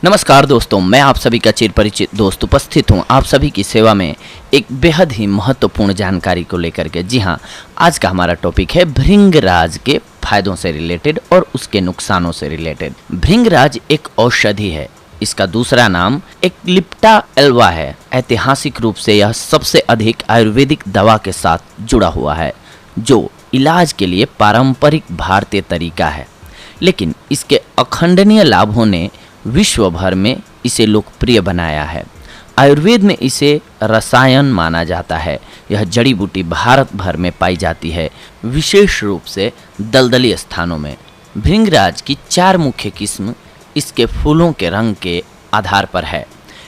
नमस्कार दोस्तों, मैं आप सभी का चिर परिचित दोस्त उपस्थित हूं आप सभी की सेवा में एक बेहद ही महत्वपूर्ण जानकारी को लेकर के। जी हां, आज का हमारा टॉपिक है भृंगराज के फायदों से रिलेटेड और उसके नुकसानों से रिलेटेड। भृंगराज एक औषधि है। इसका दूसरा नाम एक्लिप्टा एल्वा है। ऐतिहासिक रूप से यह सबसे अधिक आयुर्वेदिक दवा के साथ जुड़ा हुआ है, जो इलाज के लिए पारंपरिक भारतीय तरीका है। लेकिन इसके अखंडनीय लाभों ने विश्व भर में इसे लोकप्रिय बनाया है। आयुर्वेद में इसे रसायन माना जाता है। यह जड़ी बूटी भारत भर में पाई जाती है, विशेष रूप से दलदली स्थानों में। भृंगराज की 4 मुख्य किस्म इसके फूलों के रंग के आधार पर है,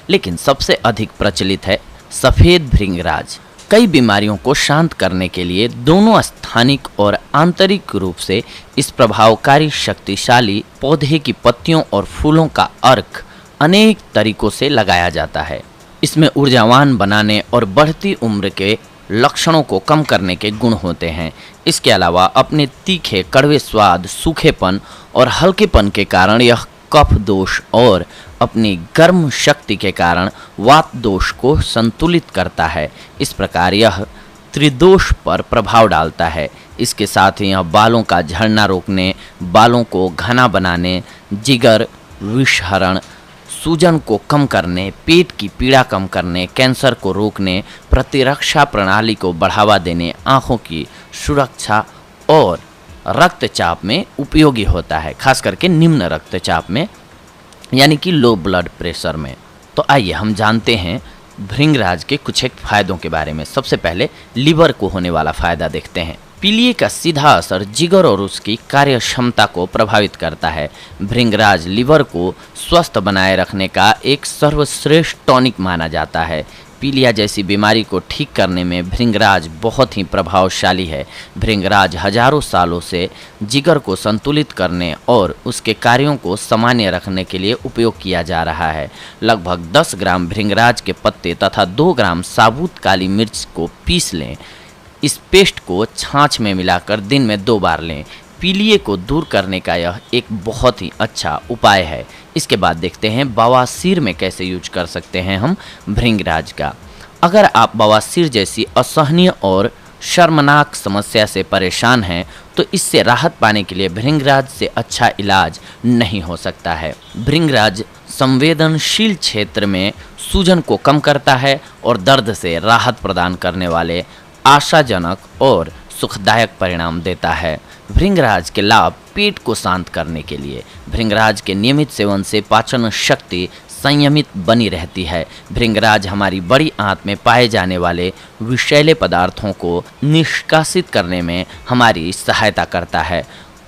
लेकिन सबसे अधिक प्रचलित है सफ़ेद भृंगराज। कई बीमारियों को शांत करने के लिए दोनों स्थानिक और आंतरिक रूप से इस प्रभावकारी शक्तिशाली पौधे की पत्तियों और फूलों का अर्क अनेक तरीकों से लगाया जाता है। इसमें ऊर्जावान बनाने और बढ़ती उम्र के लक्षणों को कम करने के गुण होते हैं। इसके अलावा अपने तीखे कड़वे स्वाद, सूखेपन और हल्केपन के कारण यह कफ दोष और अपनी गर्म शक्ति के कारण वात दोष को संतुलित करता है। इस प्रकार यह त्रिदोष पर प्रभाव डालता है। इसके साथ ही यह बालों का झड़ना रोकने, बालों को घना बनाने, जिगर विषहरण, सूजन को कम करने, पेट की पीड़ा कम करने, कैंसर को रोकने, प्रतिरक्षा प्रणाली को बढ़ावा देने, आँखों की सुरक्षा और रक्तचाप में उपयोगी होता है, खास करके निम्न रक्तचाप में, यानी कि लो ब्लड प्रेशर में। तो आइए हम जानते हैं भृंगराज के कुछ एक फायदों के बारे में। सबसे पहले लीवर को होने वाला फायदा देखते हैं। पीलिए का सीधा असर जिगर और उसकी कार्य क्षमता को प्रभावित करता है। भृंगराज लीवर को स्वस्थ बनाए रखने का एक सर्वश्रेष्ठ टॉनिक माना जाता है। पीलिया जैसी बीमारी को ठीक करने में भृंगराज बहुत ही प्रभावशाली है। भृंगराज हजारों सालों से जिगर को संतुलित करने और उसके कार्यों को सामान्य रखने के लिए उपयोग किया जा रहा है। लगभग 10 ग्राम भृंगराज के पत्ते तथा 2 ग्राम साबुत काली मिर्च को पीस लें। इस पेस्ट को छाछ में मिलाकर दिन में 2 बार लें। पीलिए को दूर करने का यह एक बहुत ही अच्छा उपाय है। इसके बाद देखते हैं बवासीर में कैसे यूज कर सकते हैं हम भृंगराज का। अगर आप बवासीर जैसी असहनीय और शर्मनाक समस्या से परेशान हैं, तो इससे राहत पाने के लिए भृंगराज से अच्छा इलाज नहीं हो सकता है। भृंगराज संवेदनशील क्षेत्र में सूजन को कम करता है और दर्द से राहत प्रदान करने वाले आशाजनक और सुखदायक परिणाम देता है। भृंगराज के लाभ पेट को शांत करने के लिए। भृंगराज के नियमित सेवन से पाचन शक्ति संयमित बनी रहती है। भृंगराज हमारी बड़ी आंत में पाए जाने वाले विषैले पदार्थों को निष्कासित करने में हमारी सहायता करता है।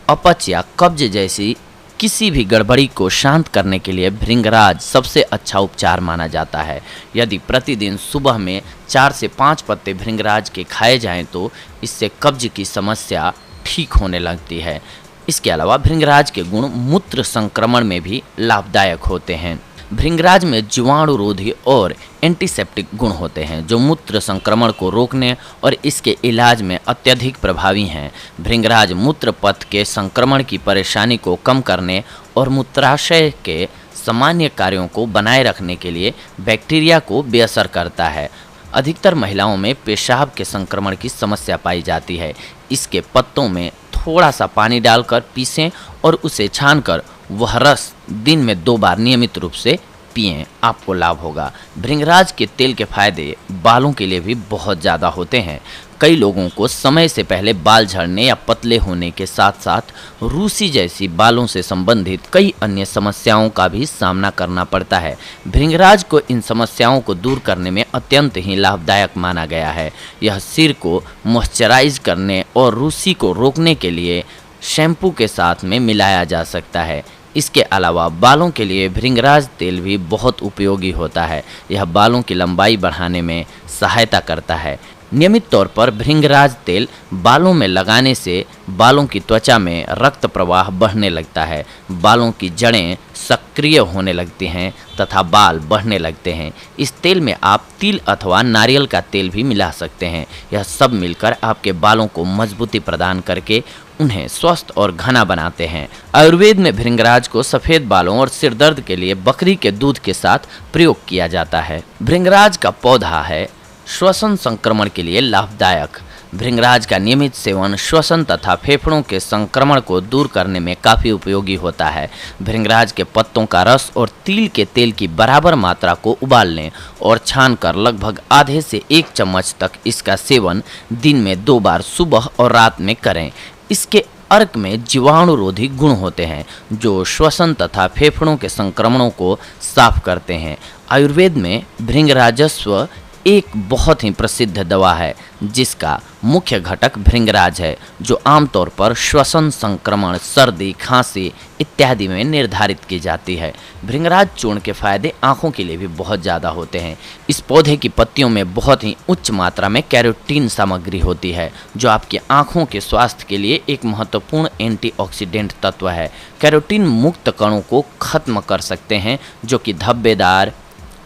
अपच या कब्ज जैसी किसी भी गड़बड़ी को शांत करने के लिए भृंगराज सबसे अच्छा उपचार माना जाता है। यदि प्रतिदिन सुबह में 4 से 5 पत्ते भृंगराज के खाए जाएं, तो इससे कब्ज की समस्या ठीक होने लगती है। इसके अलावा भृंगराज के गुण मूत्र संक्रमण में भी लाभदायक होते हैं। भृंगराज में जीवाणुरोधी और एंटीसेप्टिक गुण होते हैं, जो मूत्र संक्रमण को रोकने और इसके इलाज में अत्यधिक प्रभावी हैं। भृंगराज मूत्र पथ के संक्रमण की परेशानी को कम करने और मूत्राशय के सामान्य कार्यों को बनाए रखने के लिए बैक्टीरिया को बेअसर करता है। अधिकतर महिलाओं में पेशाब के संक्रमण की समस्या पाई जाती है। इसके पत्तों में थोड़ा सा पानी डालकर पीसें और उसे छानकर वह रस दिन में 2 बार नियमित रूप से पिएं, आपको लाभ होगा। भृंगराज के तेल के फायदे बालों के लिए भी बहुत ज़्यादा होते हैं। कई लोगों को समय से पहले बाल झड़ने या पतले होने के साथ साथ रूसी जैसी बालों से संबंधित कई अन्य समस्याओं का भी सामना करना पड़ता है। भृंगराज को इन समस्याओं को दूर करने में अत्यंत ही लाभदायक माना गया है। यह सिर को मॉइस्चराइज करने और रूसी को रोकने के लिए शैम्पू के साथ में मिलाया जा सकता है। इसके अलावा बालों के लिए भृंगराज तेल भी बहुत उपयोगी होता है। यह बालों की लंबाई बढ़ाने में सहायता करता है। नियमित तौर पर भृंगराज तेल बालों में लगाने से बालों की त्वचा में रक्त प्रवाह बढ़ने लगता है, बालों की जड़ें सक्रिय होने लगती हैं तथा बाल बढ़ने लगते हैं। इस तेल में आप तिल अथवा नारियल का तेल भी मिला सकते हैं। यह सब मिलकर आपके बालों को मजबूती प्रदान करके उन्हें स्वस्थ और घना बनाते हैं। आयुर्वेद में भृंगराज को सफ़ेद बालों और सिर दर्द के लिए बकरी के दूध के साथ प्रयोग किया जाता है। भृंगराज का पौधा है श्वसन संक्रमण के लिए लाभदायक। भृंगराज का नियमित सेवन श्वसन तथा फेफड़ों के संक्रमण को दूर करने में काफ़ी उपयोगी होता है। भृंगराज के पत्तों का रस और तिल के तेल की बराबर मात्रा को उबाल लें और छानकर लगभग आधे से 1 चम्मच तक इसका सेवन दिन में 2 बार सुबह और रात में करें। इसके अर्क में जीवाणुरोधी गुण होते हैं जो श्वसन तथा फेफड़ों के संक्रमणों को साफ करते हैं। आयुर्वेद में भृंगराजस्व एक बहुत ही प्रसिद्ध दवा है जिसका मुख्य घटक भृंगराज है, जो आमतौर पर श्वसन संक्रमण, सर्दी, खांसी इत्यादि में निर्धारित की जाती है। भृंगराज चूर्ण के फायदे आँखों के लिए भी बहुत ज़्यादा होते हैं। इस पौधे की पत्तियों में बहुत ही उच्च मात्रा में कैरोटीन सामग्री होती है जो आपकी आँखों के स्वास्थ्य के लिए एक महत्वपूर्ण एंटीऑक्सीडेंट तत्व है। कैरोटीन मुक्त कणों को खत्म कर सकते हैं जो कि धब्बेदार,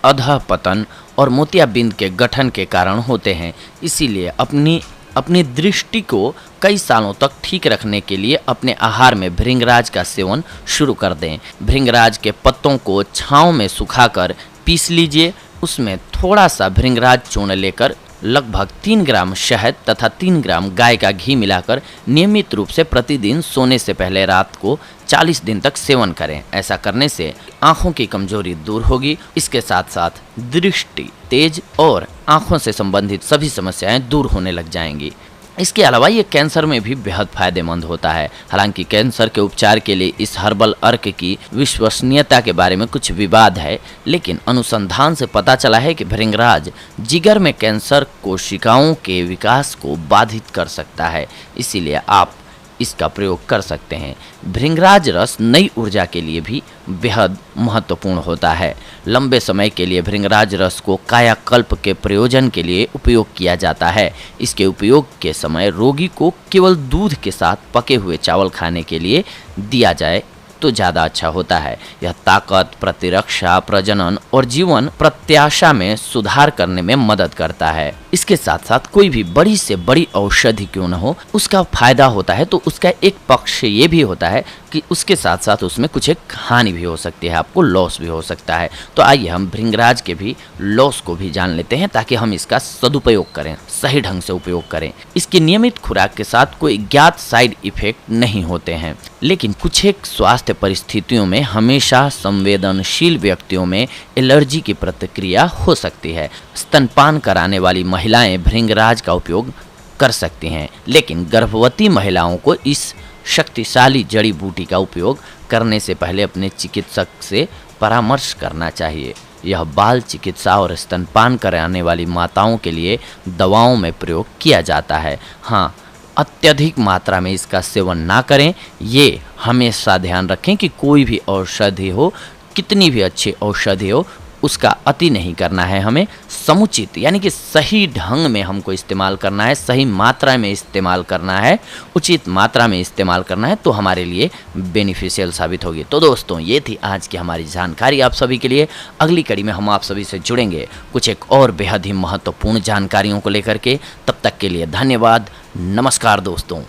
अधःपतन और मोतियाबिंद के गठन के कारण होते हैं। इसीलिए अपनी दृष्टि को कई सालों तक ठीक रखने के लिए अपने आहार में भृंगराज का सेवन शुरू कर दें। भृंगराज के पत्तों को छांव में सुखाकर पीस लीजिए। उसमें थोड़ा सा भृंगराज चूर्ण लेकर लगभग 3 ग्राम शहद तथा 3 ग्राम गाय का घी मिलाकर नियमित रूप से प्रतिदिन सोने से पहले रात को 40 दिन तक सेवन करें। ऐसा करने से आँखों की कमजोरी दूर होगी। इसके साथ साथ दृष्टि तेज और आँखों से संबंधित सभी समस्याएं दूर होने लग जाएंगी। इसके अलावा ये कैंसर में भी बेहद फायदेमंद होता है। हालांकि कैंसर के उपचार के लिए इस हर्बल अर्क की विश्वसनीयता के बारे में कुछ विवाद है, लेकिन अनुसंधान से पता चला है कि भृंगराज जिगर में कैंसर कोशिकाओं के विकास को बाधित कर सकता है। इसीलिए आप इसका प्रयोग कर सकते हैं। भृंगराज रस नई ऊर्जा के लिए भी बेहद महत्वपूर्ण होता है। लंबे समय के लिए भृंगराज रस को कायाकल्प के प्रयोजन के लिए उपयोग किया जाता है। इसके उपयोग के समय रोगी को केवल दूध के साथ पके हुए चावल खाने के लिए दिया जाए तो ज़्यादा अच्छा होता है। यह ताकत, प्रतिरक्षा, प्रजनन और जीवन प्रत्याशा में सुधार करने में मदद करता है। इसके साथ साथ कोई भी बड़ी से बड़ी औषधि क्यों न हो, उसका फायदा होता है तो उसका एक पक्ष ये भी होता है कि उसके साथ साथ उसमें कुछ एक हानि भी हो सकती है, आपको लॉस भी हो सकता है। तो आइए हम भृंगराज के भी लॉस को भी जान लेते हैं ताकि हम इसका सदुपयोग करें, सही ढंग से उपयोग करें। इसकी नियमित खुराक के साथ कोई ज्ञात साइड इफेक्ट नहीं होते हैं, लेकिन कुछ एक स्वास्थ्य परिस्थितियों में हमेशा संवेदनशील व्यक्तियों में एलर्जी की प्रतिक्रिया हो सकती है। स्तनपान कराने वाली महिलाएं भृंगराज का उपयोग कर सकती हैं, लेकिन गर्भवती महिलाओं को इस शक्तिशाली जड़ी बूटी का उपयोग करने से पहले अपने चिकित्सक से परामर्श करना चाहिए। यह बाल चिकित्सा और स्तनपान कराने वाली माताओं के लिए दवाओं में प्रयोग किया जाता है। हाँ, अत्यधिक मात्रा में इसका सेवन ना करें। ये हमेशा ध्यान रखें कि कोई भी औषधि हो, कितनी भी अच्छी औषधि हो, उसका अति नहीं करना है। हमें समुचित यानी कि सही ढंग में हमको इस्तेमाल करना है, सही मात्रा में इस्तेमाल करना है, उचित मात्रा में इस्तेमाल करना है, तो हमारे लिए बेनिफिशियल साबित होगी। तो दोस्तों, ये थी आज की हमारी जानकारी आप सभी के लिए। अगली कड़ी में हम आप सभी से जुड़ेंगे कुछ एक और बेहद ही महत्वपूर्ण जानकारियों को लेकर के। तब तक के लिए धन्यवाद। नमस्कार दोस्तों।